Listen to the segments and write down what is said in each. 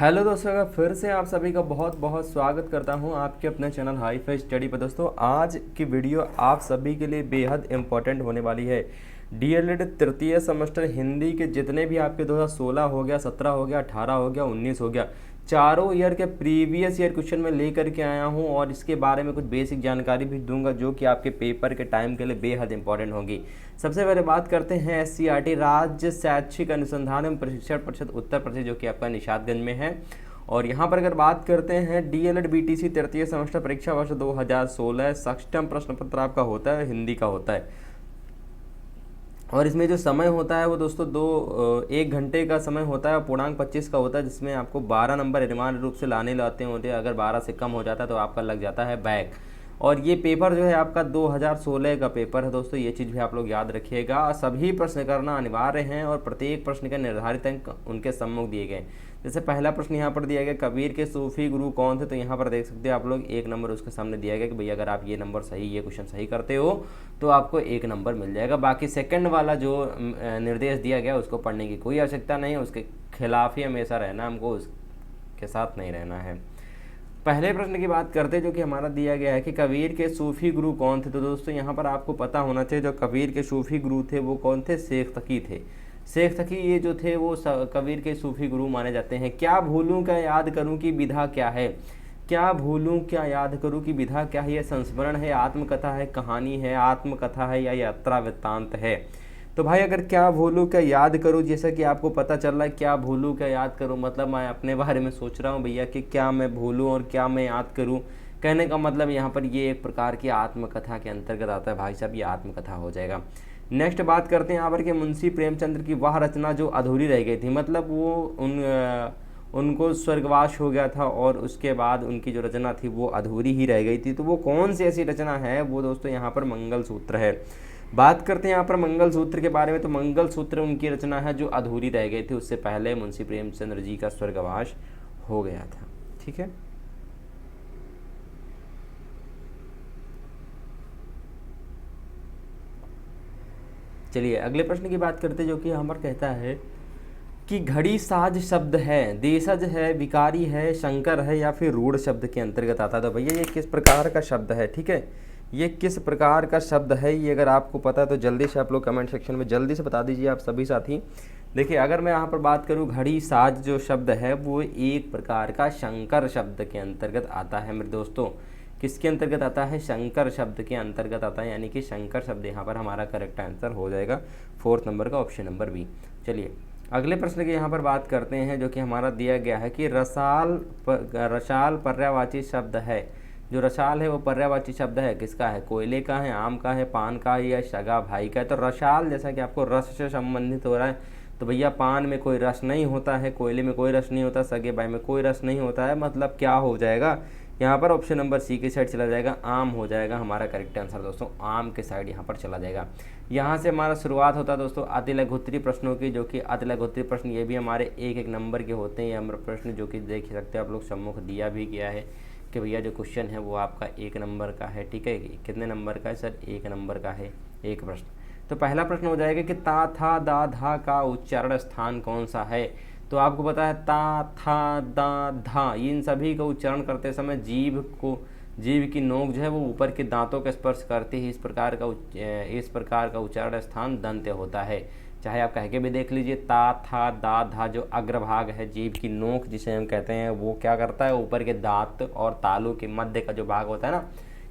Hello दोस्तों का फिर से आप सभी का बहुत बहुत स्वागत करता हूं आपके अपने चैनल हाई फाई स्टडी पर। दोस्तों आज की वीडियो आप सभी के लिए बेहद इम्पोर्टेंट होने वाली है। डीएलएड तृतीय सेमेस्टर हिंदी के जितने भी आपके 2016 हो गया, 17 हो गया, 18 हो गया, 19 हो गया, चारों ईयर के प्रीवियस ईयर क्वेश्चन में लेकर के आया हूं और इसके बारे में कुछ बेसिक जानकारी भी दूंगा जो कि आपके पेपर के टाइम के लिए बेहद इंपॉर्टेंट होगी। सबसे पहले बात करते हैं एससीईआरटी राज्य शैक्षिक अनुसंधान एवं प्रशिक्षण परिषद उत्तर प्रदेश जो कि आपका निशातगंज में है। और यहाँ पर अगर बात करते हैं डीएलएड बीटीसी तृतीय सेमेस्टर परीक्षा वर्ष 2016 सक्षम प्रश्न पत्र आपका होता है, हिंदी का होता है। और इसमें जो समय होता है वो दोस्तों 1 घंटे का समय होता है, पूर्णांक 25 का होता है, जिसमें आपको 12 नंबर अनिवार्य रूप से लाने लाते होते हैं। अगर 12 से कम हो जाता है तो आपका लग जाता है बैक। और ये पेपर जो है आपका 2016 का पेपर है दोस्तों, ये चीज़ भी आप लोग याद रखिएगा। सभी प्रश्न करना अनिवार्य हैं और प्रत्येक प्रश्न के निर्धारित अंक उनके सम्मुख दिए गए। जैसे पहला प्रश्न यहाँ पर दिया गया, कबीर के सूफी गुरु कौन थे, तो यहाँ पर देख सकते हो आप लोग 1 नंबर उसके सामने दिया गया कि भैया अगर आप ये नंबर सही, ये क्वेश्चन सही करते हो तो आपको 1 नंबर मिल जाएगा। बाकी सेकंड वाला जो निर्देश दिया गया उसको पढ़ने की कोई आवश्यकता नहीं है, उसके खिलाफ ही हमेशा रहना, हमको उसके साथ नहीं रहना है। पहले प्रश्न की बात करते जो कि हमारा दिया गया है कि कबीर के सूफी गुरु कौन थे, तो दोस्तों यहाँ पर आपको पता होना चाहिए जो कबीर के सूफी गुरु थे वो कौन थे, शेख तकी थे। शेख तकी ये जो थे वो कबीर के सूफी गुरु माने जाते हैं। क्या भूलूं क्या याद करूं की विधा क्या है, क्या भूलूं क्या याद करूं की विधा क्या है, ये संस्मरण है, आत्मकथा है, कहानी है, आत्मकथा है या यात्रा वृत्तांत है। तो भाई अगर क्या भूलूं क्या याद करूं, जैसा कि आपको पता चल रहा है क्या भूलूं क्या याद करूं, मतलब मैं अपने बारे में सोच रहा हूं भैया कि क्या मैं भूलूं और क्या मैं याद करूं। कहने का मतलब यहाँ पर ये एक प्रकार की आत्मकथा के अंतर्गत आता है भाई साहब, ये आत्मकथा हो जाएगा। नेक्स्ट बात करते हैं यहाँ पर कि मुंशी प्रेमचंद्र की वह रचना जो अधूरी रह गई थी, मतलब वो उनको स्वर्गवास हो गया था और उसके बाद उनकी जो रचना थी वो अधूरी ही रह गई थी, तो वो कौन सी ऐसी रचना है, वो दोस्तों यहाँ पर मंगलसूत्र है। बात करते हैं यहाँ पर मंगलसूत्र के बारे में, तो मंगलसूत्र उनकी रचना है जो अधूरी रह गई थी, उससे पहले मुंशी प्रेमचंद्र जी का स्वर्गवास हो गया था। ठीक है, चलिए अगले प्रश्न की बात करते जो कि यहाँ पर कहता है कि घड़ी साज शब्द है, देशज है, विकारी है, शंकर है या फिर रूढ़ शब्द के अंतर्गत आता है। तो भैया ये किस प्रकार का शब्द है, ठीक है, ये किस प्रकार का शब्द है, ये अगर आपको पता है तो जल्दी से आप लोग कमेंट सेक्शन में जल्दी से बता दीजिए आप सभी साथी। देखिए अगर मैं यहाँ पर बात करूँ, घड़ी साज जो शब्द है वो एक प्रकार का शंकर शब्द के अंतर्गत आता है मेरे दोस्तों। किसके अंतर्गत आता है, शंकर शब्द के अंतर्गत आता है, यानी कि शंकर शब्द यहाँ पर हमारा करेक्ट आंसर हो जाएगा 4th नंबर का ऑप्शन नंबर बी। चलिए अगले प्रश्न की यहाँ पर बात करते हैं जो कि हमारा दिया गया है कि रसाल पर्यायवाची शब्द है। जो रसाल है वो पर्यायवाची शब्द है, किसका है, कोयले का है, आम का है, पान का है या सगा भाई का है। तो रसाल जैसा कि आपको रस से संबंधित हो रहा है, तो भैया पान में कोई रस नहीं होता है, कोयले में कोई रस नहीं होता, सगे भाई में कोई रस नहीं होता है, मतलब क्या हो जाएगा यहाँ पर ऑप्शन नंबर सी की साइड चला जाएगा, आम हो जाएगा हमारा करेक्ट आंसर दोस्तों, आम के साइड यहाँ पर चला जाएगा। यहाँ से हमारा शुरुआत होता है दोस्तों अति लघुत्तरी प्रश्नों की, जो कि अति लघुत्तरी प्रश्न ये भी हमारे 1-1 नंबर के होते हैं। ये हमारे प्रश्न जो कि देख सकते हैं आप लोग, सम्मुख दिया भी गया है कि भैया जो क्वेश्चन है वो आपका 1 नंबर का है। ठीक है, कितने नंबर का है सर, 1 नंबर का है एक प्रश्न। तो पहला प्रश्न हो जाएगा कि ता था दा धा का उच्चारण स्थान कौन सा है। तो आपको पता है ता था दा धा, इन सभी का उच्चारण करते समय जीभ की नोक जो है वो ऊपर के दांतों का स्पर्श करती है, इस प्रकार का उच्चारण स्थान दंत्य होता है। चाहे आप कह के भी देख लीजिए, ता था दा धा जो अग्रभाग है, जीभ की नोक जिसे हम कहते हैं, वो क्या करता है, ऊपर के दांत और तालू के मध्य का जो भाग होता है ना,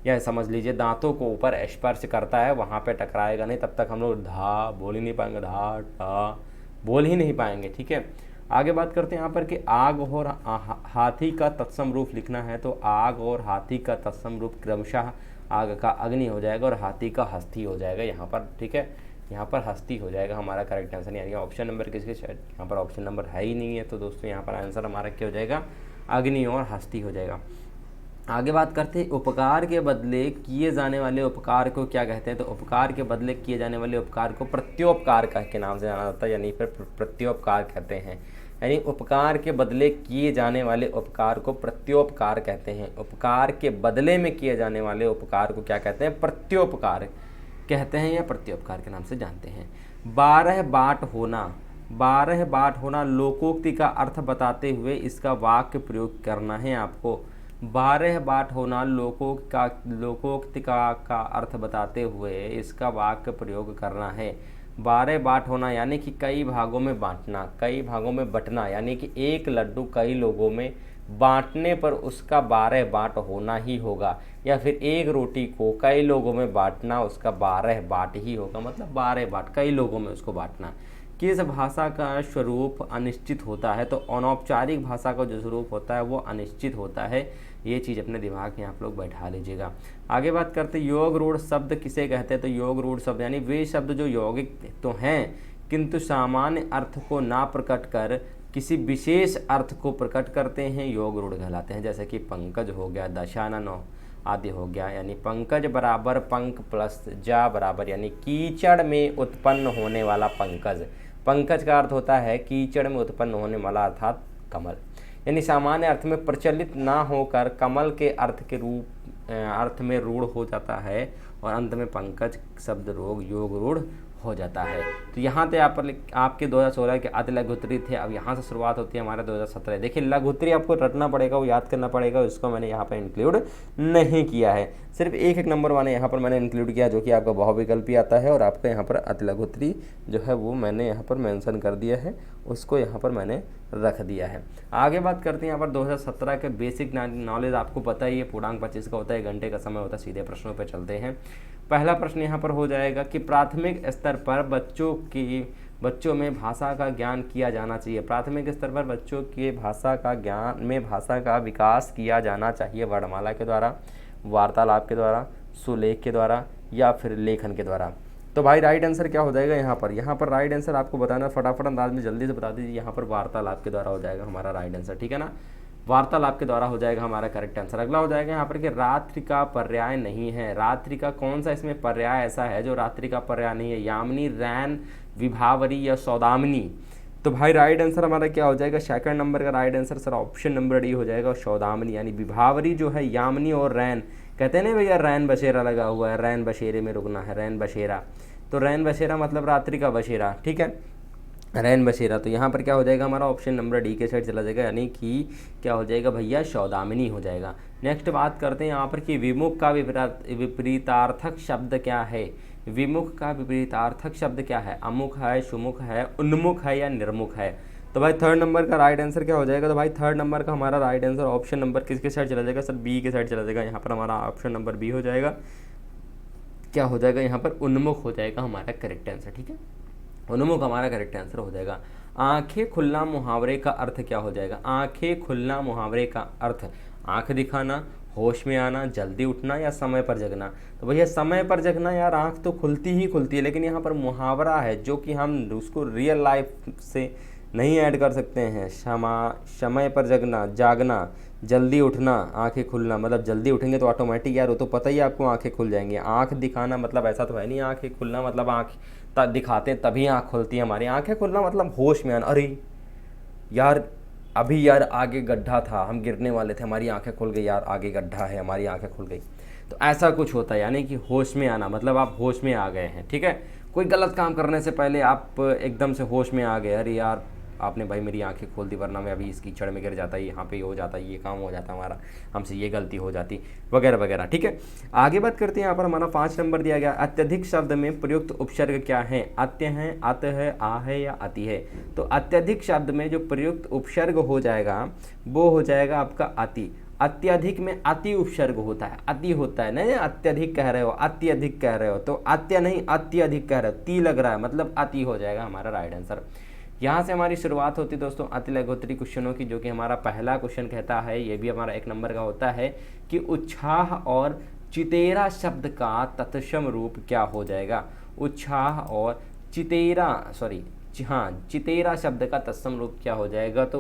यह समझ लीजिए दांतों को ऊपर स्पर्श करता है, वहाँ पे टकराएगा नहीं, तब तक हम लोग धा बोल ही नहीं पाएंगे, धा टा बोल ही नहीं पाएंगे। ठीक है, आगे बात करते हैं यहाँ पर कि आग और हाथी का तत्सम रूप लिखना है। तो आग और हाथी का तत्सम रूप क्रमशः आग का अग्नि हो जाएगा और हाथी का हस्ती हो जाएगा यहाँ पर। ठीक है, यहाँ पर हस्ती हो जाएगा हमारा करेक्ट आंसर, यानी ऑप्शन नंबर किसके, यहाँ पर ऑप्शन नंबर है ही नहीं है, तो दोस्तों यहाँ पर आंसर हमारा क्या हो जाएगा, अग्नि और हस्ती हो जाएगा। आगे बात करते हैं उपकार के बदले किए जाने वाले उपकार को क्या कहते हैं। तो उपकार के बदले किए जाने वाले उपकार को प्रत्योपकार के नाम से जाना जाता है, यानी फिर प्रत्योपकार कहते हैं। यानी उपकार के बदले किए जाने वाले उपकार को प्रत्योपकार कहते हैं। उपकार के बदले में किए जाने वाले उपकार को क्या कहते हैं, प्रत्योपकार कहते हैं या प्रत्योपकार के नाम से जानते हैं। 12 बाट होना, 12 बाट होना लोकोक्ति का अर्थ बताते हुए इसका वाक्य प्रयोग करना है आपको। 12 बाट होना लोकोक्ति का अर्थ बताते हुए इसका वाक्य प्रयोग करना है। 12 बाट होना यानी कि कई भागों में बांटना, कई भागों में बंटना, यानी कि एक लड्डू कई लोगों में बांटने पर उसका 12 बाट होना ही होगा, या फिर एक रोटी को कई लोगों में बांटना उसका 12 बाट ही होगा, मतलब 12 बाट कई लोगों में उसको बांटना। किस भाषा का स्वरूप अनिश्चित होता है, तो अनौपचारिक भाषा का जो स्वरूप होता है वो अनिश्चित होता है। ये चीज़ अपने दिमाग में आप लोग बैठा लीजिएगा। आगे बात करते हैं योग रूढ़ शब्द किसे कहते हैं, तो योग रूढ़ शब्द यानी वे शब्द जो यौगिक तो हैं किंतु सामान्य अर्थ को ना प्रकट कर किसी विशेष अर्थ को प्रकट करते हैं, योग रूढ़ कहलाते हैं। जैसे कि पंकज हो गया, दशानन आदि हो गया, यानी पंकज बराबर पंक प्लस जा बराबर, यानी कीचड़ में उत्पन्न होने वाला पंकज। पंकज का अर्थ होता है कीचड़ में उत्पन्न होने वाला अर्थात कमल, यानी सामान्य अर्थ में प्रचलित ना होकर कमल के अर्थ में रूढ़ हो जाता है और अंत में पंकज शब्द योग रूढ़ हो जाता है। तो यहाँ पे आपके 2016 के अति लघुत्तरी थे। अब यहाँ से शुरुआत होती है हमारे 2017। देखिए लघुत्तरी आपको रटना पड़ेगा, वो याद करना पड़ेगा, उसको मैंने यहाँ पर इंक्लूड नहीं किया है। सिर्फ एक नंबर वाले यहाँ पर मैंने इंक्लूड किया जो कि आपका बहुविकल्पी आता है, और आपका यहाँ पर अति लघुत्तरी जो है वो मैंने यहाँ पर मेंशन कर दिया है, उसको यहाँ पर मैंने रख दिया है। आगे बात करते हैं यहाँ पर 2017 के बेसिक नॉलेज। आपको पता ही है पूर्णांक 25 का होता है, घंटे का समय होता है। सीधे प्रश्नों पर चलते हैं। पहला प्रश्न यहाँ पर हो जाएगा कि प्राथमिक स्तर पर बच्चों में भाषा का ज्ञान किया जाना चाहिए। प्राथमिक स्तर पर बच्चों के भाषा का विकास किया जाना चाहिए वर्णमाला के द्वारा, वार्तालाप के द्वारा, सुलेख के द्वारा या फिर लेखन के द्वारा। तो भाई राइट आंसर क्या हो जाएगा यहाँ पर राइट आंसर आपको बताना, फटाफट अंदाज में जल्दी से बता दीजिए। यहाँ पर वार्तालाप के द्वारा हो जाएगा हमारा राइट आंसर, ठीक है ना। वार्तालाप के द्वारा हो जाएगा हमारा करेक्ट आंसर। अगला हो जाएगा यहाँ पर कि रात्रि का पर्याय नहीं है। रात्रि का कौन सा इसमें पर्याय ऐसा है जो रात्रि का पर्याय नहीं है? यामिनी, रैन, विभावरी या सौदामिनी। तो भाई राइट आंसर हमारा क्या हो जाएगा? सेकंड नंबर का right answer sir option number D हो जाएगा, सौदामिनी। यानी विभावरी जो है यामिनी और रैन, कहते हैं ना भैया रैन बसेरा लगा हुआ है, रैन बसेरे में रुकना है, रैन बसेरा। तो रैन बसेरा मतलब रात्रि का बसेरा, ठीक है, रैन बसेरा। तो यहाँ पर क्या हो जाएगा हमारा ऑप्शन नंबर डी के साइड चला जाएगा, यानी कि क्या हो जाएगा भैया? सौदामिनी हो जाएगा। नेक्स्ट बात करते हैं यहाँ पर कि विमुख का विपरीतार्थक शब्द क्या है? विमुख का विपरीतार्थक शब्द क्या है? अमुख है, सुमुख है, उन्मुख है या निर्मुख है? तो भाई थर्ड नंबर का राइट आंसर क्या हो जाएगा? तो भाई थर्ड नंबर का हमारा राइट आंसर ऑप्शन नंबर किसके साइड चला जाएगा सर? बी के साइड चला जाएगा। यहाँ पर हमारा ऑप्शन नंबर बी हो जाएगा। क्या हो जाएगा यहाँ पर? उन्मुख हो जाएगा हमारा करेक्ट आंसर, ठीक है, उन्मुख हमारा करेक्ट आंसर हो जाएगा। आंखें खुलना मुहावरे का अर्थ क्या हो जाएगा? आंखें खुलना मुहावरे का अर्थ आंख दिखाना, होश में आना, जल्दी उठना या समय पर जगना। तो भैया समय पर जगना यार, आंख तो खुलती ही खुलती है, लेकिन यहाँ पर मुहावरा है जो कि हम उसको रियल लाइफ से नहीं ऐड कर सकते हैं। समय पर जगना, जागना, जल्दी उठना, आंखें खुलना, मतलब जल्दी उठेंगे तो ऑटोमेटिक यार वो तो पता ही आपको आंखें खुल जाएंगी। आंख दिखाना मतलब ऐसा तो है नहीं, आंखें खुलना मतलब आंख दिखाते हैं तभी आंख खुलती है हमारी। आंखें खुलना मतलब होश में आना, अरे यार अभी यार आगे गड्ढा था, हम गिरने वाले थे, हमारी आंखें खुल गई, यार आगे गड्ढा है, हमारी आंखें खुल गई। तो ऐसा कुछ होता है, यानी कि होश में आना मतलब आप होश में आ गए हैं, ठीक है। कोई गलत काम करने से पहले आप एकदम से होश में आ गए, अरे यार आपने भाई मेरी आंखें खोल दी, वरना मैं अभी इस कीचड़ में गिर जाता, यहाँ पे हो जाता, ये काम हो जाता हमारा, हमसे ये गलती हो जाती वगैरह वगैरह, ठीक है। आगे बात करते हैं। यहाँ पर हमारा 5 नंबर दिया गया, अत्यधिक शब्द में प्रयुक्त उपसर्ग क्या है? अत्य है, अत है, आ है या अति है? तो अत्यधिक शब्द में जो प्रयुक्त उपसर्ग हो जाएगा वो हो जाएगा आपका अति। अत्यधिक में अति उपसर्ग होता है, अति होता है, नहीं अत्यधिक कह रहे हो, अत्यधिक कह रहे हो, तो अत्य नहीं अत्यधिक कह रहे हो, ती लग रहा है, मतलब अति हो जाएगा हमारा राइट आंसर। यहाँ से हमारी शुरुआत होती है दोस्तों अति लघुत्तरी क्वेश्चनों की, जो कि हमारा पहला क्वेश्चन कहता है, ये भी हमारा 1 नंबर का होता है कि उत्साह और चितेरा शब्द का तत्सम रूप क्या हो जाएगा? उत्साह और चितेरा, चितेरा शब्द का तत्सम रूप क्या हो जाएगा? तो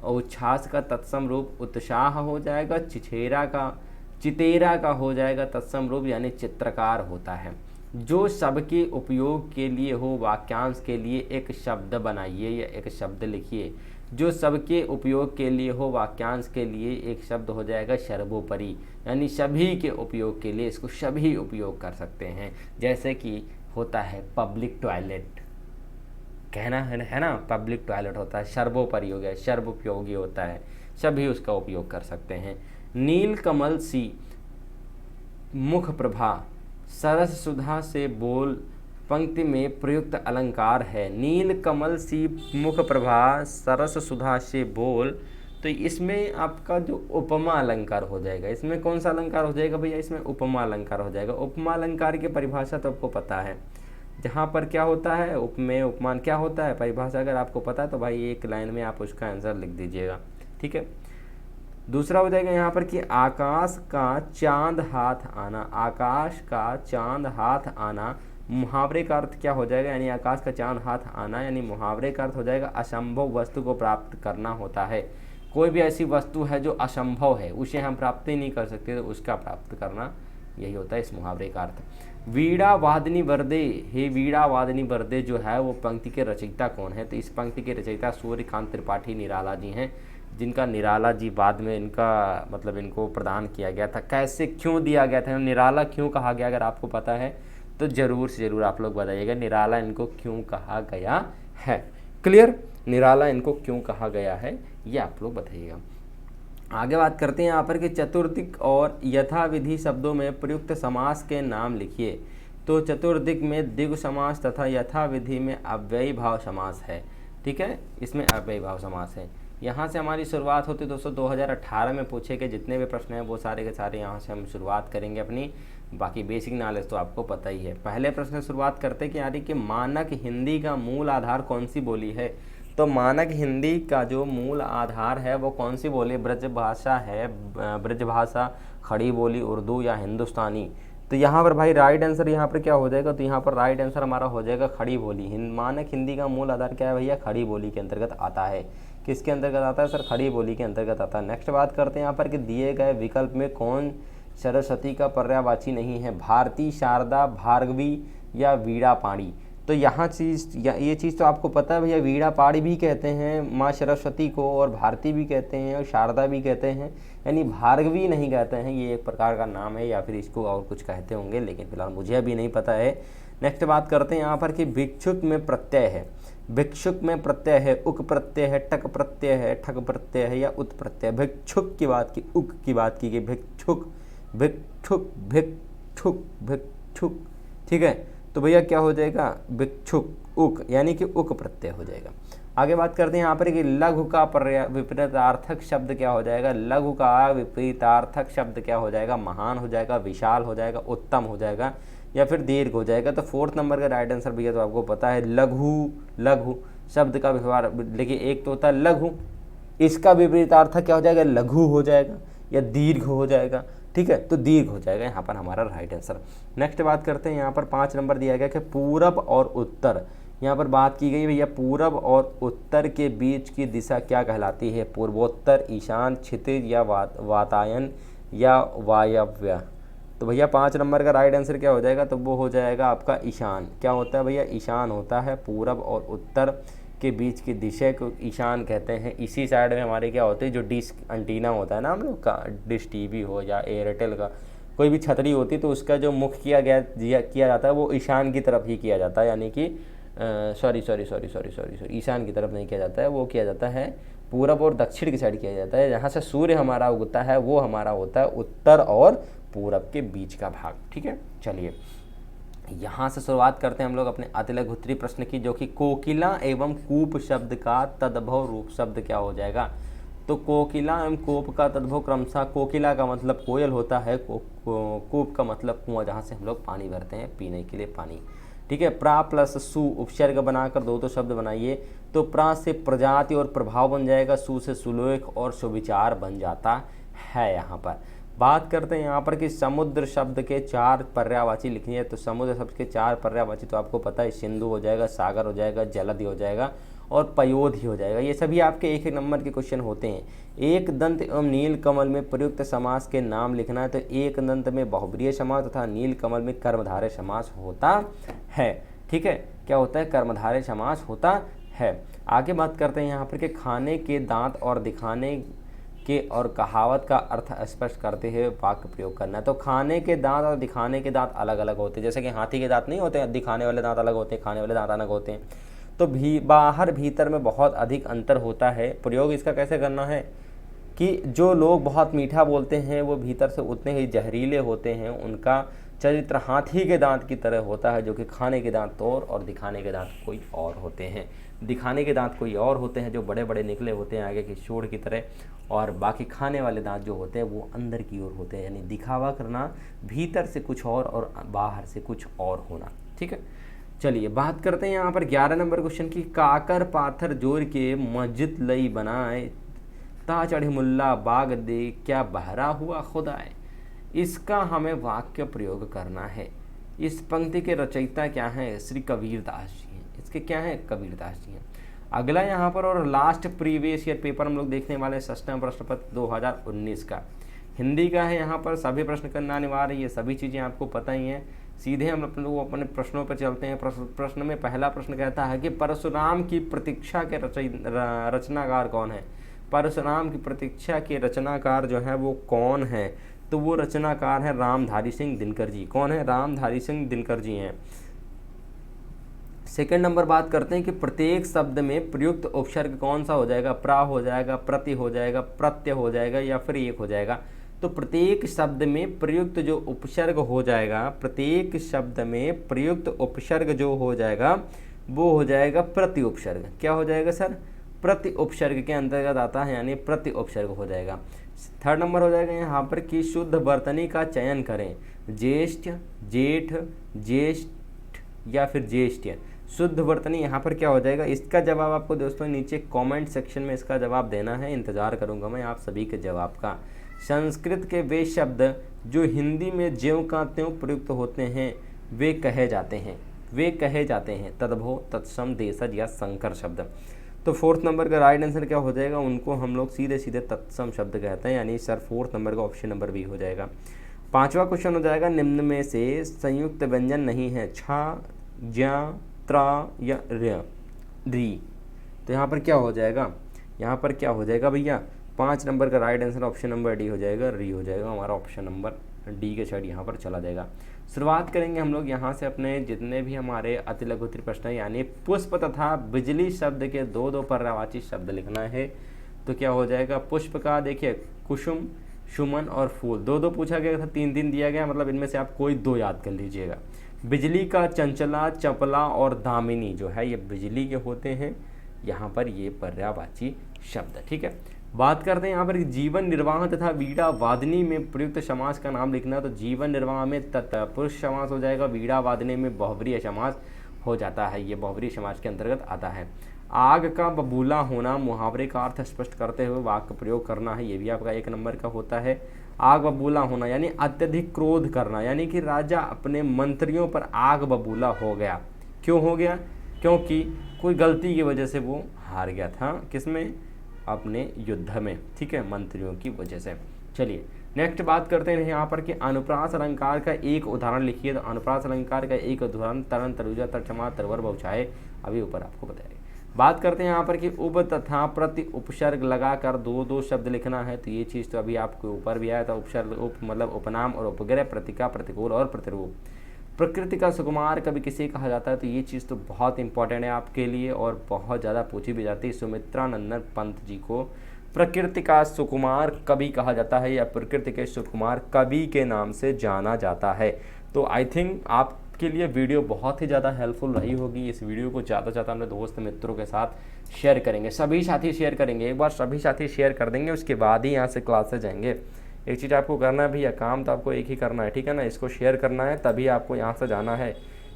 उच्छ्वास का तत्सम रूप उत्साह हो जाएगा, चितेरा का हो जाएगा तत्सम रूप यानी चित्रकार होता है। जो सबके उपयोग के लिए हो वाक्यांश के लिए एक शब्द बनाइए या एक शब्द लिखिए। जो सबके उपयोग के लिए हो वाक्यांश के लिए एक शब्द हो जाएगा सर्वोपरि, यानी सभी के उपयोग के लिए इसको सभी उपयोग कर सकते हैं। जैसे कि होता है पब्लिक टॉयलेट, कहना है ना, पब्लिक टॉयलेट होता है, सर्वोपरि हो गया, सर्वोपयोगी होता है, सभी उसका उपयोग कर सकते हैं। नील कमल सी मुख प्रभा सरस सुधा से बोल पंक्ति में प्रयुक्त अलंकार है। नील कमल सी मुख प्रभा सरस सुधा से बोल, तो इसमें आपका जो उपमा अलंकार हो जाएगा, इसमें कौन सा अलंकार हो जाएगा भैया, इसमें उपमा अलंकार हो जाएगा। उपमा अलंकार की परिभाषा तो आपको पता है, जहाँ पर क्या होता है उपमेय उपमान क्या होता है, परिभाषा अगर आपको पता है तो भाई एक लाइन में आप उसका आंसर लिख दीजिएगा, ठीक है। दूसरा हो जाएगा यहाँ पर कि आकाश का चांद हाथ आना, आकाश का चांद हाथ आना, मुहावरे का अर्थ क्या हो जाएगा, यानी आकाश का चांद हाथ आना, यानी मुहावरे का अर्थ हो जाएगा असंभव वस्तु को प्राप्त करना होता है। कोई भी ऐसी वस्तु है जो असंभव है, उसे हम प्राप्त ही नहीं कर सकते, तो उसका प्राप्त करना, यही होता है इस मुहावरे का अर्थ। वीणा वादनी वरदे, हे वीणा वादनी वरदे जो है वो पंक्ति के रचयिता कौन है, तो इस पंक्ति के रचयिता सूर्यकांत त्रिपाठी निराला जी हैं, जिनका निराला जी बाद में इनका मतलब इनको प्रदान किया गया था। कैसे क्यों दिया गया था, निराला क्यों कहा गया, अगर आपको पता है तो ज़रूर से ज़रूर आप लोग बताइएगा निराला इनको क्यों कहा गया है। क्लियर, निराला इनको क्यों कहा गया है ये आप लोग बताइएगा। आगे बात करते हैं यहाँ पर कि चतुर्दिक और यथाविधि शब्दों में प्रयुक्त समास के नाम लिखिए। तो चतुर्दिक में द्विगु समास तथा यथाविधि में अव्ययी भाव समास है, ठीक है, इसमें अव्ययी भाव समास है। यहाँ से हमारी शुरुआत होती है दोस्तों 2018 में पूछे गए जितने भी प्रश्न हैं वो सारे के सारे यहाँ से हम शुरुआत करेंगे अपनी, बाकी बेसिक नॉलेज तो आपको पता ही है। पहले प्रश्न से शुरुआत करते हैं कि यानी कि मानक हिंदी का मूल आधार कौन सी बोली है, तो मानक हिंदी का जो मूल आधार है वो कौन सी बोली, ब्रज भाषा है, ब्रज भाषा, खड़ी बोली, उर्दू या हिंदुस्तानी। तो यहाँ पर भाई राइट आंसर यहाँ पर क्या हो जाएगा, तो यहाँ पर राइट आंसर हमारा हो जाएगा खड़ी बोली। मानक हिंदी का मूल आधार क्या है भैया, खड़ी बोली के अंतर्गत आता है। किसके अंतर्गत आता है सर, खड़ी बोली के अंतर्गत आता है। नेक्स्ट बात करते हैं यहाँ पर कि दिए गए विकल्प में कौन सरस्वती का पर्यायवाची नहीं है, भारती, शारदा, भार्गवी या वीणा पाणी। तो यहाँ ये चीज़ तो आपको पता है भैया, वीणा पाणी भी कहते हैं माँ सरस्वती को, और भारती भी कहते हैं और शारदा भी कहते हैं, यानी भार्गवी नहीं कहते हैं, ये एक प्रकार का नाम है या फिर इसको और कुछ कहते होंगे, लेकिन फिलहाल मुझे अभी नहीं पता है। नेक्स्ट बात करते हैं यहाँ पर कि भिक्षुक में प्रत्यय है, भिक्षुक में प्रत्यय है, उक प्रत्यय है, टक प्रत्यय है, ठक प्रत्यय है या उत प्रत्यय। भिक्षुक की बात की, उक की बात की गई, भिक्षुक भिक्षुक भिक्षुक भिक्षुक, ठीक है। तो भैया क्या हो जाएगा, भिक्षुक, उक यानी कि उक प्रत्यय हो जाएगा। आगे बात करते हैं यहाँ पर कि लघु का विपरीतार्थक शब्द क्या हो जाएगा, लघु का विपरीतार्थक शब्द क्या हो जाएगा, महान हो जाएगा, विशाल हो जाएगा, उत्तम हो जाएगा या फिर दीर्घ हो जाएगा। तो फोर्थ नंबर का राइट आंसर भैया तो आपको पता है लघु, लघु शब्द का व्यवहार, देखिए एक तो होता है लघु, इसका विपरीतार्थक क्या हो जाएगा, लघु हो जाएगा या दीर्घ हो जाएगा, ठीक है, तो दीर्घ हो जाएगा यहाँ पर हमारा राइट आंसर। नेक्स्ट बात करते हैं यहाँ पर 5 नंबर दिया गया कि पूरब और उत्तर, यहाँ पर बात की गई भैया पूरब और उत्तर के बीच की दिशा क्या कहलाती है, पूर्वोत्तर, ईशान, क्षितिज या वातायन या वायव्य। तो भैया 5 नंबर का राइट आंसर क्या हो जाएगा, तो वो हो जाएगा आपका ईशान। क्या होता है भैया, ईशान होता है, पूरब और उत्तर के बीच की दिशा को ईशान कहते हैं। इसी साइड में हमारे क्या होते हैं, जो डिश एंटीना होता है ना हम लोग का, डिश टीवी हो या एयरटेल का कोई भी छतरी होती है, तो उसका जो मुख किया जाता है वो ईशान की तरफ ही किया जाता है, यानी कि सॉरी ईशान की तरफ नहीं किया जाता है, वो किया जाता है पूरब और दक्षिण की साइड किया जाता है। जहाँ से सूर्य हमारा उगता है वो हमारा होता है उत्तर और पूरब के बीच का भाग, ठीक है। चलिए यहाँ से शुरुआत करते हैं हम लोग अपने अतिलघुत्तरी प्रश्न की, जो कि कोकिला एवं कूप शब्द का तद्भव रूप शब्द क्या हो जाएगा। तो कोकिला एवं कूप का तद्भव क्रमशः, कोकिला का मतलब कोयल होता है, कूप का मतलब कुआं जहाँ से हम लोग पानी भरते हैं पीने के लिए पानी, ठीक है। प्रा प्लस सु उपसर्ग बनाकर दो शब्द बनाइए, तो प्रा से प्रजाति और प्रभाव बन जाएगा, सु से सुलेख और सुविचार बन जाता है। यहाँ पर बात करते हैं यहाँ पर कि समुद्र शब्द के 4 पर्यायवाची लिखनी है। तो समुद्र शब्द के 4 पर्यायवाची तो आपको पता है, सिंधु हो जाएगा, सागर हो जाएगा, जलधि हो जाएगा और पयोधि हो जाएगा। ये सभी आपके 1-1 नंबर के क्वेश्चन होते हैं। एक दंत एवं नील कमल में प्रयुक्त समास के नाम लिखना है। तो एक दंत में बहुब्रीहि समास तथा नील कमल में कर्मधारय समास होता है, ठीक है। क्या होता है, कर्मधारय समास होता है। आगे बात करते हैं यहाँ पर कि खाने के दांत और दिखाने के और कहावत का अर्थ स्पष्ट करते हुए वाक्य प्रयोग करना है। तो खाने के दांत और दिखाने के दांत अलग अलग होते हैं, जैसे कि हाथी के दांत नहीं होते हैं, दिखाने वाले दांत अलग होते हैं, खाने वाले दांत अलग होते हैं। तो भी बाहर भीतर में बहुत अधिक अंतर होता है। प्रयोग इसका कैसे करना है कि जो लोग बहुत मीठा बोलते हैं वो भीतर से उतने ही जहरीले होते हैं। उनका चरित्र हाथी के दांत की तरह होता है, जो कि खाने के दांत और दिखाने के दांत कोई और होते हैं। दिखाने के दांत कोई और होते हैं जो बड़े बड़े निकले होते हैं आगे की शोड़ की तरह, और बाकी खाने वाले दांत जो होते हैं वो अंदर की ओर होते हैं। यानी दिखावा करना, भीतर से कुछ और बाहर से कुछ और होना। ठीक है, चलिए बात करते हैं यहाँ पर 11 नंबर क्वेश्चन की। काकर पाथर जोड़ के मस्जिद लई बनाए, ता चढ़े मुल्ला बाग दे, क्या बहरा हुआ खुदाए। इसका हमें वाक्य प्रयोग करना है। इस पंक्ति के रचयिता क्या हैं? श्री कबीरदास जी हैं। इसके क्या हैं? कबीरदास जी हैं। अगला यहाँ पर और लास्ट प्रीवियस ईयर पेपर हम लोग देखने वाले षष्ठम प्रश्न पत्र 2019 का हिंदी का है। यहाँ पर सभी प्रश्न करना अनिवार्य, ये सभी चीज़ें आपको पता ही हैं। सीधे हम अपने लोग अपने प्रश्नों पर चलते हैं। प्रश्न में पहला प्रश्न कहता है कि परशुराम की प्रतीक्षा के रचनाकार कौन है? परशुराम की प्रतीक्षा के रचनाकार जो है वो कौन है? तो वो रचनाकार है रामधारी सिंह दिनकर जी। कौन है? रामधारी सिंह दिनकर जी हैं। सेकंड नंबर बात करते हैं कि प्रत्येक शब्द में प्रयुक्त उपसर्ग कौन सा हो जाएगा? प्रा हो जाएगा, प्रति हो जाएगा, प्रत्यय हो जाएगा या फिर एक हो जाएगा। तो प्रत्येक शब्द में प्रयुक्त जो उपसर्ग हो जाएगा, प्रत्येक शब्द में प्रयुक्त उपसर्ग जो हो जाएगा वो हो जाएगा प्रति उपसर्ग। क्या हो जाएगा सर? प्रति उपसर्ग के अंतर्गत आता है, यानी प्रति उपसर्ग हो जाएगा। थर्ड नंबर हो जाएगा यहाँ पर कि शुद्ध वर्तनी का चयन करें। ज्येष्ठ, जेठ, ज्येष्ठ या फिर ज्येष्ठ। शुद्ध वर्तनी यहाँ पर क्या हो जाएगा? इसका जवाब आपको दोस्तों नीचे कमेंट सेक्शन में इसका जवाब देना है। इंतज़ार करूँगा मैं आप सभी के जवाब का। संस्कृत के वे शब्द जो हिंदी में ज्यों का त्यों प्रयुक्त होते हैं वे कहे जाते हैं तद्भव, तत्सम, देशज या संकर शब्द। तो फोर्थ नंबर का राइट आंसर क्या हो जाएगा? उनको हम लोग सीधे सीधे तत्सम शब्द कहते हैं, यानी सर फोर्थ नंबर का ऑप्शन नंबर बी हो जाएगा। पांचवा क्वेश्चन हो जाएगा निम्न में से संयुक्त व्यंजन नहीं है, छा, ज्या, त्रा या री। तो यहाँ पर क्या हो जाएगा? यहाँ पर क्या हो जाएगा भैया? 5 नंबर का right answer option number D हो जाएगा, री हो जाएगा। हमारा ऑप्शन नंबर डी के साइड यहाँ पर चला जाएगा। शुरुआत करेंगे हम लोग यहाँ से अपने जितने भी हमारे अति लघु उत्तरीय प्रश्न हैं, यानी पुष्प तथा बिजली शब्द के दो दो पर्यायवाची शब्द लिखना है। तो क्या हो जाएगा? पुष्प का देखिए कुसुम, सुमन और फूल, दो दो पूछा गया था, 3 दिया गया, मतलब इनमें से आप कोई 2 याद कर लीजिएगा। बिजली का चंचला, चपला और दामिनी जो है ये बिजली के होते हैं, यहाँ पर ये पर्यायवाची शब्द। ठीक है, बात करते हैं यहाँ पर जीवन निर्वाह तथा वीणा वादनी में प्रयुक्त समास का नाम लिखना। तो जीवन निर्वाह में तत्पुरुष समास हो जाएगा, वीणा वादनी में बहुव्रीहि समास हो जाता है, ये बहुव्रीहि समास के अंतर्गत आता है। आग का बबूला होना मुहावरे का अर्थ स्पष्ट करते हुए वाक्य प्रयोग करना है, ये भी आपका 1 नंबर का होता है। आग बबूला होना यानी अत्यधिक क्रोध करना, यानी कि राजा अपने मंत्रियों पर आग बबूला हो गया। क्यों हो गया? क्योंकि कोई गलती की वजह से वो हार गया था। किसमें? अपने युद्ध में। ठीक है, मंत्रियों की वजह से। चलिए नेक्स्ट बात करते हैं यहाँ पर कि अनुप्रास अलंकार का एक उदाहरण लिखिए। तो अनुप्रास अलंकार का एक उदाहरण तरन, तरुजा, तर्जमा, तरवर, बहुछाए, अभी ऊपर आपको बताएंगे। बात करते हैं यहाँ पर कि उप तथा प्रति उपसर्ग लगाकर 2 शब्द लिखना है। तो ये चीज़ तो अभी आपको ऊपर भी आया था। उपसर्ग उप मतलब उपनाम और उपग्रह, प्रतिका, प्रतिकूल और प्रतिरूप। प्रकृति का सुकुमार कभी किसे कहा जाता है? तो ये चीज़ तो बहुत इंपॉर्टेंट है आपके लिए और बहुत ज़्यादा पूछी भी जाती है। सुमित्रा नंदन पंत जी को प्रकृति का सुकुमार कवि कहा जाता है या प्रकृति के सुकुमार कवि के नाम से जाना जाता है। तो आई थिंक आपके लिए वीडियो बहुत ही ज़्यादा हेल्पफुल रही होगी। इस वीडियो को ज़्यादा से ज़्यादा अपने दोस्त मित्रों के साथ शेयर करेंगे, सभी साथी शेयर करेंगे। एक बार सभी साथी शेयर कर देंगे, उसके बाद ही यहाँ से क्लास से जाएंगे। एक चीज़ आपको करना है भैया, काम तो आपको एक ही करना है, ठीक है ना, इसको शेयर करना है, तभी आपको यहाँ से जाना है,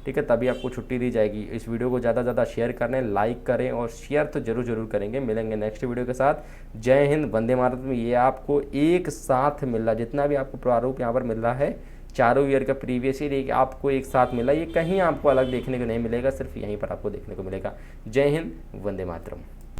ठीक है, तभी आपको छुट्टी दी जाएगी। इस वीडियो को ज़्यादा से ज़्यादा शेयर करें, लाइक करें और शेयर तो जरूर करेंगे। मिलेंगे नेक्स्ट वीडियो के साथ। जय हिंद, वंदे मातरम। ये आपको एक साथ मिल रहा, जितना भी आपको प्रारूप यहाँ पर मिल रहा है, चारों ईयर का प्रीवियस ईयर आपको एक साथ मिला। ये कहीं आपको अलग देखने को नहीं मिलेगा, सिर्फ यहीं पर आपको देखने को मिलेगा। जय हिंद, वंदे मातरम।